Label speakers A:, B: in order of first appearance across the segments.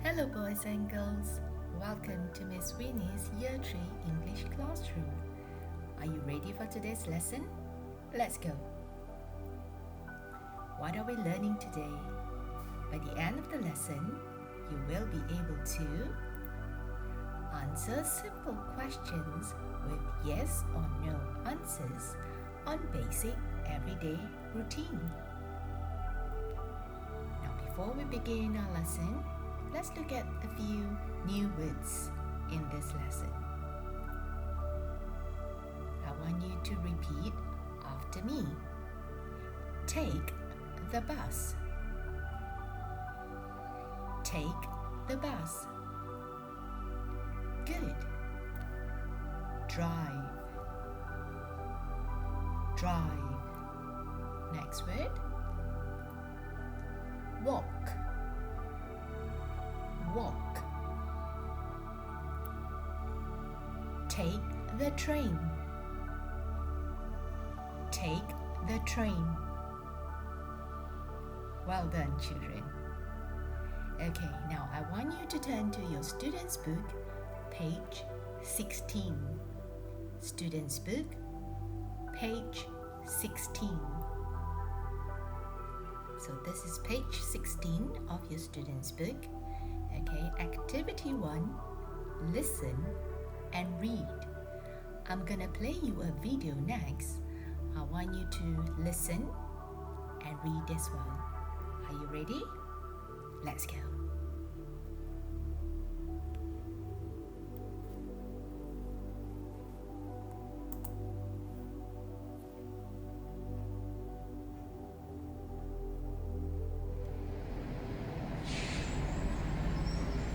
A: Hello boys and girls, welcome to Miss Winnie's Year 3 English Classroom. Are you ready for today's lesson? Let's go. What are we learning today? By the end of the lesson, you will be able to answer simple questions with yes or no answers on basic everyday routine. Now before we begin our lesson, let's look at a few new words in this lesson. I want you to repeat after me. Take the bus. Take the bus. Good. Drive. Drive. Next word. Walk. Walk. Take the train. Take the train. Well done, children. Okay, now I want you to turn to your student's book, page 16. Student's book, page 16. So this is page 16 of your student's book. Okay, activity 1, listen and read. I'm gonna play you a video next. I want you to listen and read as well. Are you ready? Let's go.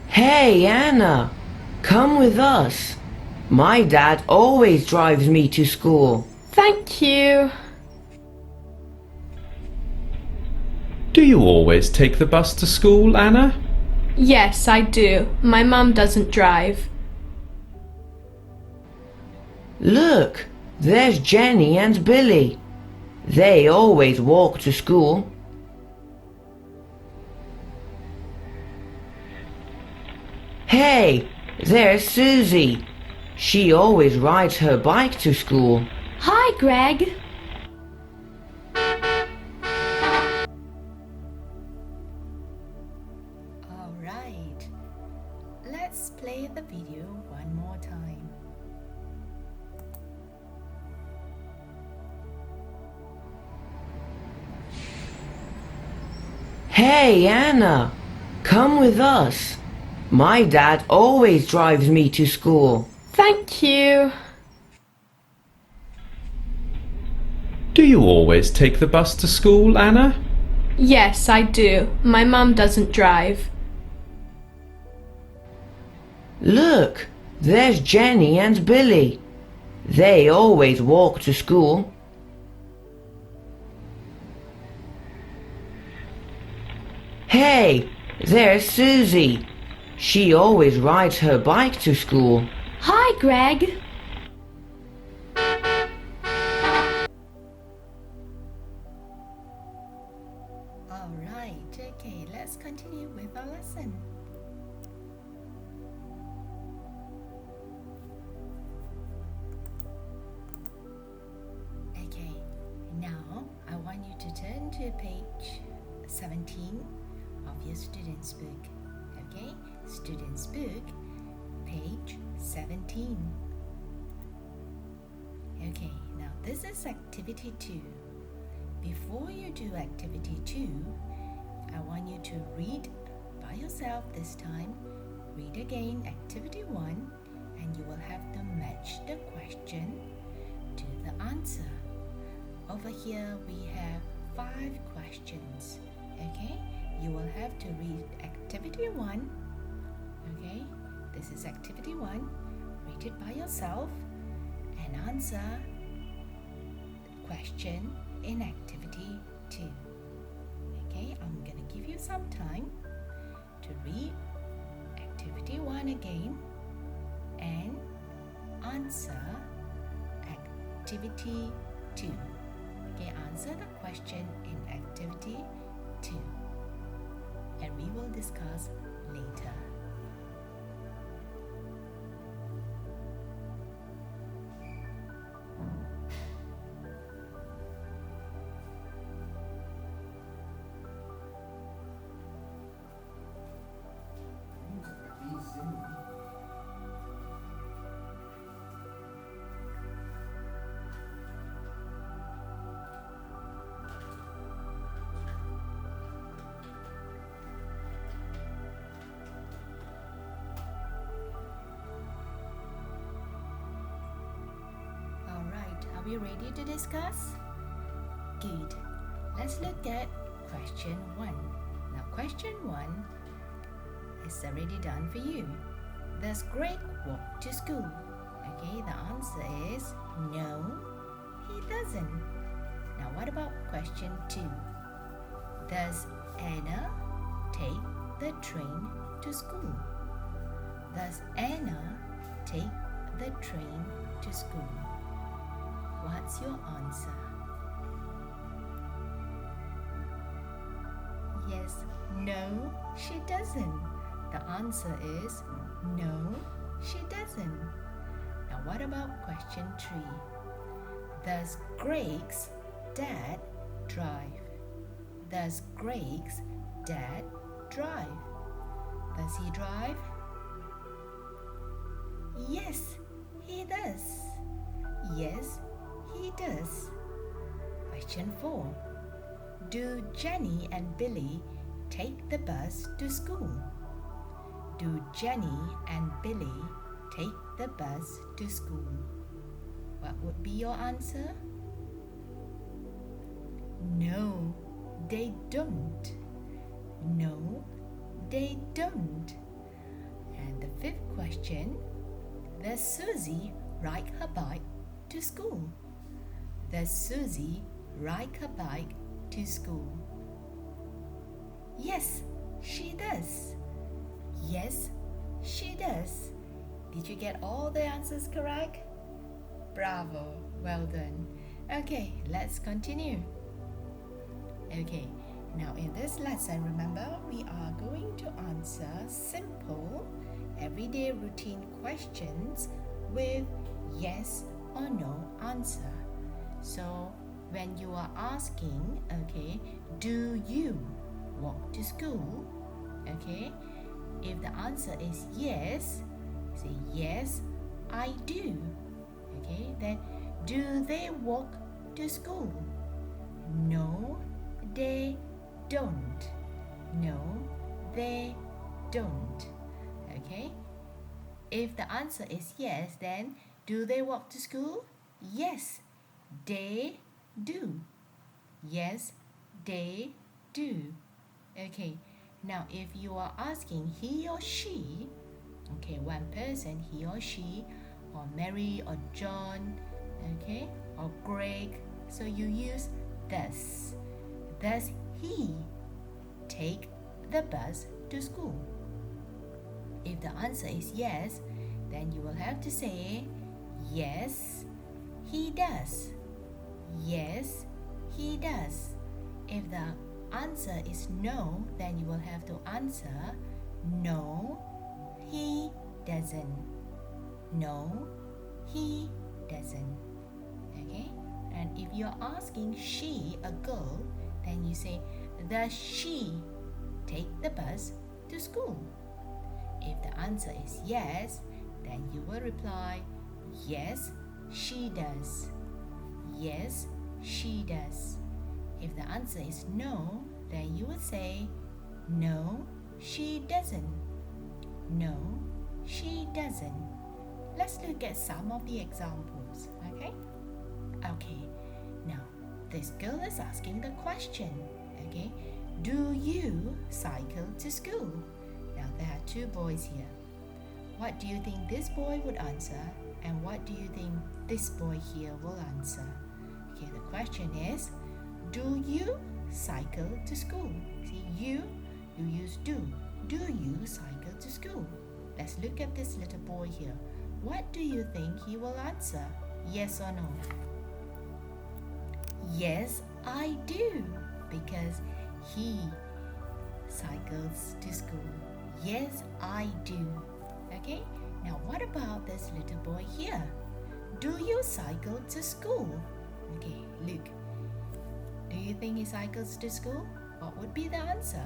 B: Hey, Anna, come with us. My dad always drives me to school.
C: Thank you.
D: Do you always take the bus to school, Anna?
C: Yes, I do. My mum doesn't drive.
B: Look, there's Jenny and Billy. They always walk to school. Hey, there's Susie. She always rides her bike to school.
C: Hi, Greg.
A: All right. Let's play the video one more time.
B: Hey, Anna, come with us. My dad always drives me to school.
C: Thank you.
D: Do you always take the bus to school, Anna?
C: Yes, I do. My mum doesn't drive.
B: Look, there's Jenny and Billy. They always walk to school. Hey, there's Susie. She always rides her bike to school.
C: Hi, Greg.
A: All right. Okay, let's continue with our lesson. Okay, now I want you to turn to page 17 of your student's book. Okay, student's book, page 17. Okay, now this is activity 2. Before you do activity 2, I want you to read by yourself this time. Read again activity 1 and you will have to match the question to the answer. Over here we have 5 questions. Okay, you will have to read activity 1. Okay, this is activity 1. Read it by yourself and answer the question in activity 2. Okay, I'm gonna give you some time to read activity 1 again and answer activity 2. Okay, answer the question in activity 2. And we will discuss later. Alright, are we ready to discuss? Good. Let's look at question 1. Now, question 1 is already done for you. Does Greg walk to school? Okay, the answer is no, he doesn't. Now, what about question 2? Does Anna take the train to school? Does Anna take the train to school? What's your answer? Yes, no, she doesn't. The answer is no, she doesn't. Now, what about question 3? Does Greg's dad drive? Does Greg's dad drive? Does he drive? Yes, he does. Yes, he does. Question 4. Do Jenny and Billy take the bus to school? Do Jenny and Billy take the bus to school? What would be your answer? No, they don't. No, they don't. And the 5th question. Does Susie ride her bike to school? Does Susie ride her bike to school? Yes, she does. Yes, she does. Did you get all the answers correct? Bravo, well done. Okay, let's continue. Okay, now in this lesson, remember, we are going to answer simple everyday routine questions with yes or no answer. So when you are asking, okay, do you walk to school? Okay, if the answer is yes, say yes, I do. Okay, then do they walk to school? No, they don't. No, they don't. Okay, if the answer is yes, then do they walk to school? Yes, they do. Yes, they do. Okay, now if you are asking he or she, okay, one person, he or she, or Mary or John, okay, or Greg, so you use does. Does he take the bus to school? If the answer is yes, then you will have to say yes, he does. Yes, he does. If the answer is no, then you will have to answer no, he doesn't. No, he doesn't. Okay? And if you're asking she, a girl, then you say, does she take the bus to school? If the answer is yes, then you will reply, yes, she does. Yes, she does. If the answer is no, then you would say, no, she doesn't. No, she doesn't. Let's look at some of the examples, okay? Okay, now this girl is asking the question, okay? Do you cycle to school? Now there are two boys here. What do you think this boy would answer? And what do you think this boy here will answer? Okay, the question is, do you cycle to school? See, you use do. Do you cycle to school? Let's look at this little boy here. What do you think he will answer? Yes or no? Yes, I do, because he cycles to school. Yes, I do. Okay, now what about this little boy here? Do you cycle to school? Okay, look. Do you think he cycles to school? What would be the answer?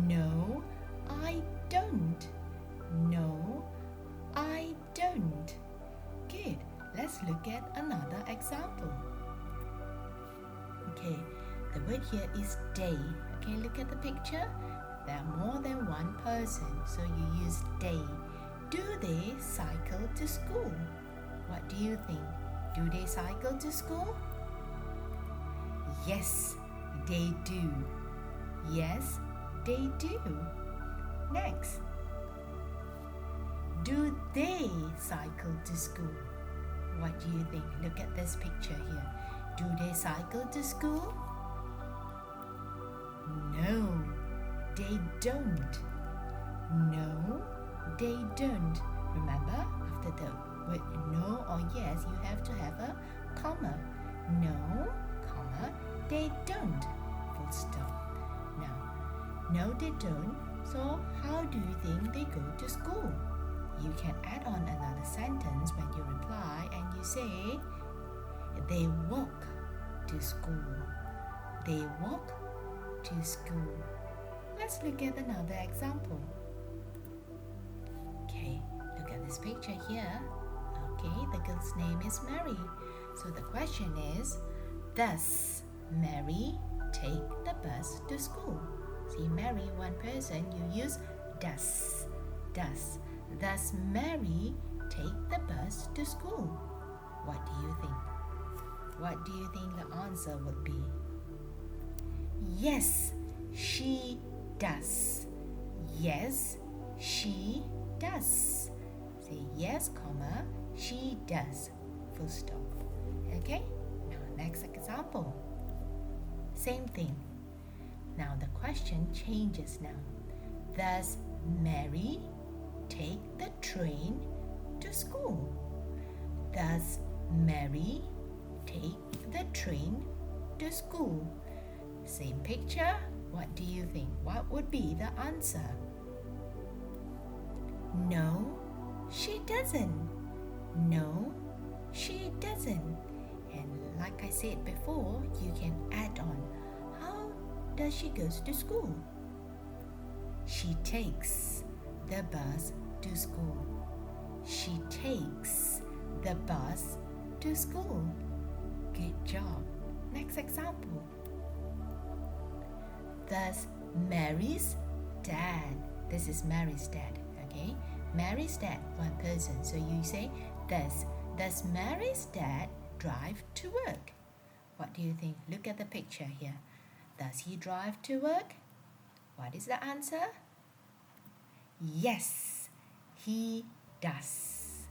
A: No, I don't. No, I don't. Good. Let's look at another example. Okay, the word here is they. Okay, look at the picture. There are more than one person, so you use they. Do they cycle to school? What do you think? Do they cycle to school? Yes, they do. Yes, they do. Next. Do they cycle to school? What do you think? Look at this picture here. Do they cycle to school? No, they don't. No, they don't. Remember, after the word no or yes, you have to have a comma. No, comma, they don't. Full stop. Now, no, they don't. So, how do you think they go to school? You can add on another sentence when you reply and you say, they walk to school. They walk to school. Let's look at another example. Okay, look at this picture here. Okay, the girl's name is Mary. So the question is, does Mary take the bus to school? See, Mary, one person, you use does. Does. Does Mary take the bus to school? What do you think? What do you think the answer would be? Yes, she does. Yes, she does. Say yes, comma, she does. Full stop. Okay? Now, next example. Same thing. Now, the question changes now. Does Mary take the train to school? Does Mary take the train to school? Same picture. What do you think? What would be the answer? No, she doesn't. No, she doesn't. And like I said before, you can add on. How does she go to school? She takes the bus to school. She takes the bus to school. Good job. Next example. Does Mary's dad, this is Mary's dad, okay? Mary's dad, one person. So you say, does Mary's dad drive to work? What do you think? Look at the picture here. Does he drive to work? What is the answer? Yes, he does.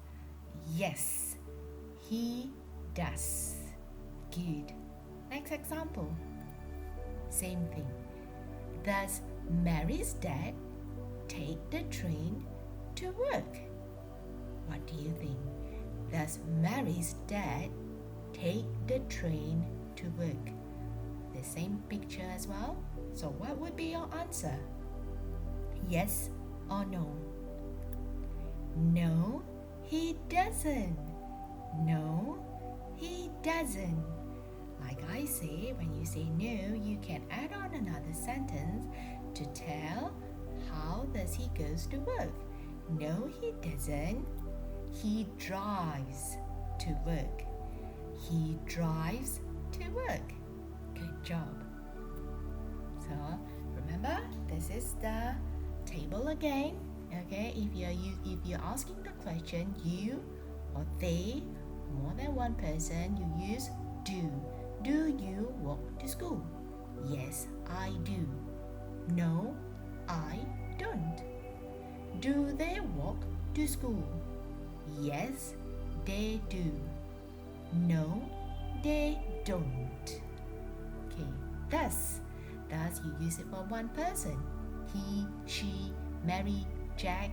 A: Yes, he does. Good. Next example. Same thing. Does Mary's dad take the train to work? What do you think? Does Mary's dad take the train to work? The same picture as well. So what would be your answer? Yes or no? No, he doesn't. No, he doesn't. Like I say, when you say no, you can add on another sentence to tell how does he goes to work. No, he doesn't. He drives to work. He drives to work. Good job. So remember, this is the table again. Okay, if you're asking the question, you or they, more than one person, you use do. Do you walk to school? Yes, I do. No, I don't. Do they walk to school? Yes, they do. No, they don't. Okay, thus you use it for one person. He, she, Mary, Jack.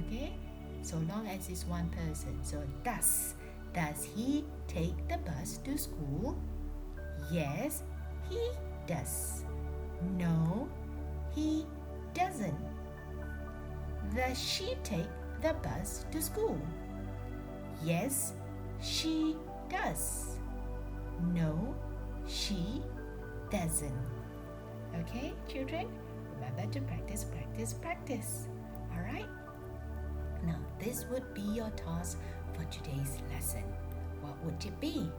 A: Okay, so long as it's one person. So does he take the bus to school? Yes, he does. No, he doesn't. Does she take the bus to school? Yes, she does. No, she doesn't. Okay, children? Remember to practice, practice, practice. Alright? Now, this would be your task for today's lesson. What would it be?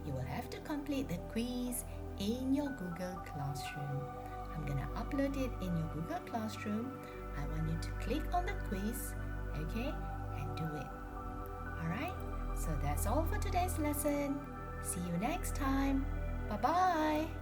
A: You will have to complete the quiz in your Google Classroom. I'm going to upload it in your Google Classroom. I want you to click on the quiz, okay, and do it. Alright? So that's all for today's lesson. See you next time. Bye-bye.